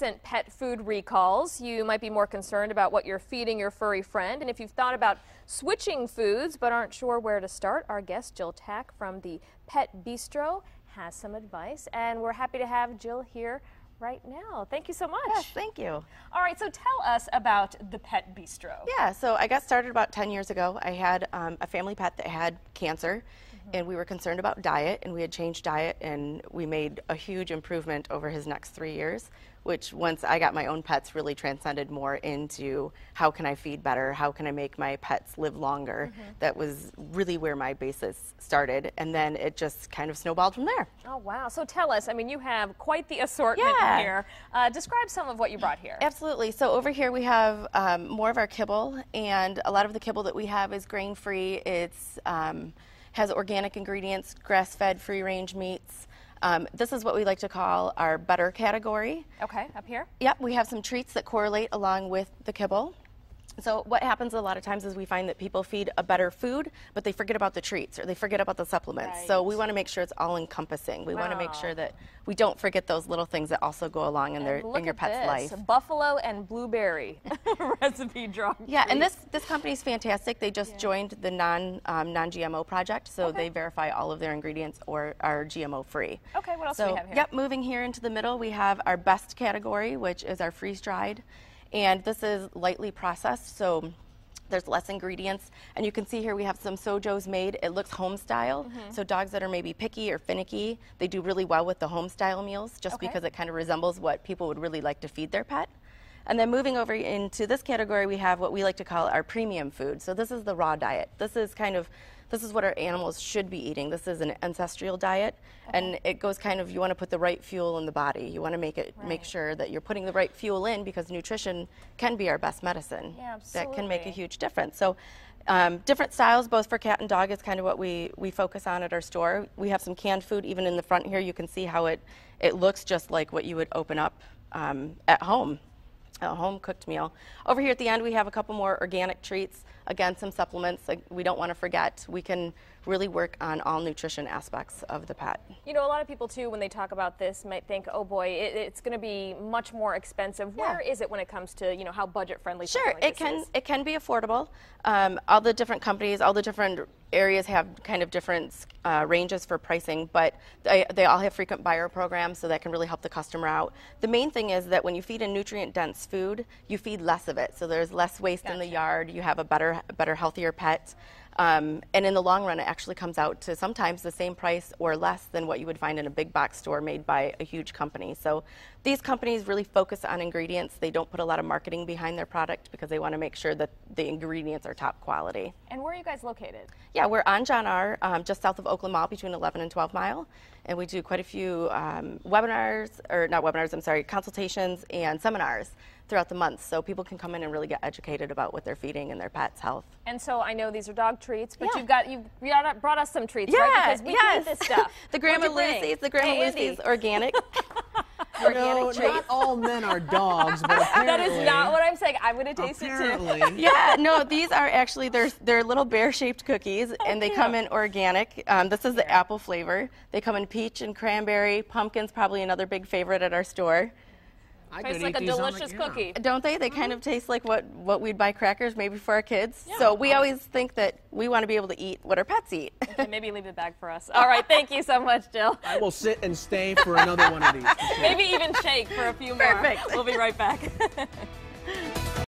recent pet food recalls, you might be more concerned about what you're feeding your furry friend. And if you've thought about switching foods but aren't sure where to start, our guest Jill Tack from the Pet Beastro has some advice. And we're happy to have Jill here right now. Thank you so much. Yes, thank you. All right, so tell us about the Pet Beastro. Yeah, so I got started about 10 years ago. I had a family pet that had cancer, and we were concerned about diet, and we had changed diet, and we made a huge improvement over his next 3 years, which once I got my own pets really transcended more into how can I feed better, how can I make my pets live longer. That was really where my basis started, and then it just kind of snowballed from there. Oh, wow. So tell us, I mean, you have quite the assortment here. Describe some of what you brought here. Absolutely. So over here we have more of our kibble, and a lot of the kibble that we have is grain-free. It's has organic ingredients, grass-fed, free-range meats. This is what we like to call our better category. Okay, up here? Yep, we have some treats that correlate along with the kibble. So what happens a lot of times is we find that people feed a better food, but they forget about the treats or they forget about the supplements. Right. So we want to make sure it's all encompassing. We want to make sure that we don't forget those little things that also go along in your pet's life. Buffalo and blueberry recipe draw. Yeah, and this company's fantastic. They just joined the non-GMO project, so they verify all of their ingredients or are GMO free. Okay, what else do we have here? Yep, moving here into the middle, we have our best category, which is our freeze-dried. And this is lightly processed, so there's less ingredients. And you can see here we have some sojos made. It looks home style. So dogs that are maybe picky or finicky, they do really well with the home style meals just because it kind of resembles what people would really like to feed their pet. And then moving over into this category, we have what we like to call our premium food. So this is the raw diet. This is what our animals should be eating. This is an ancestral diet, and it goes kind of, you want to put the right fuel in the body. You want to make sure that you're putting the right fuel in, because nutrition can be our best medicine. Yeah, absolutely. That can make a huge difference. So different styles, both for cat and dog, is kind of what we focus on at our store. We have some canned food even in the front here. You can see how it looks just like what you would open up at home. A home cooked meal. Over here at the end we have a couple more organic treats. Again, some supplements we don't want to forget. We can really work on all nutrition aspects of the pet. You know, a lot of people too, when they talk about this, might think, oh boy, it's going to be much more expensive. Where is it when it comes to, you know, how budget friendly? Sure, like it can be affordable. All the different companies, all the different areas have kind of different ranges for pricing, but they all have frequent buyer programs, so that can really help the customer out. The main thing is that when you feed a nutrient-dense food, you feed less of it, so there's less waste in the yard. You have a better, healthier pet. And in the long run, it actually comes out to sometimes the same price or less than what you would find in a big box store made by a huge company. So these companies really focus on ingredients. They don't put a lot of marketing behind their product because they want to make sure that the ingredients are top quality. And where are you guys located? Yeah, we're on John R., just south of Oakland Mall, between 11 and 12 Mile. And we do quite a few consultations and seminars throughout the month, so people can come in and really get educated about what they're feeding and their pet's health. And so I know these are dog treats, but you brought us some treats, right? Because we need this stuff. The Grandma Lucy's organic. No, not all men are dogs, but apparently. That is not what I'm saying. I'm going to taste it too. Yeah, no, these are actually, they're little bear-shaped cookies, and they come in organic. This is the apple flavor. They come in peach and cranberry. Pumpkin's probably another big favorite at our store. Tastes like a delicious cookie. Don't they? They kind of taste like what we'd buy crackers maybe for our kids. Yeah. So we always think that we want to be able to eat what our pets eat. Okay, maybe leave the bag for us. All right, thank you so much, Jill. I will sit and stay for another one of these. Maybe even shake for a few more. Perfect. We'll be right back.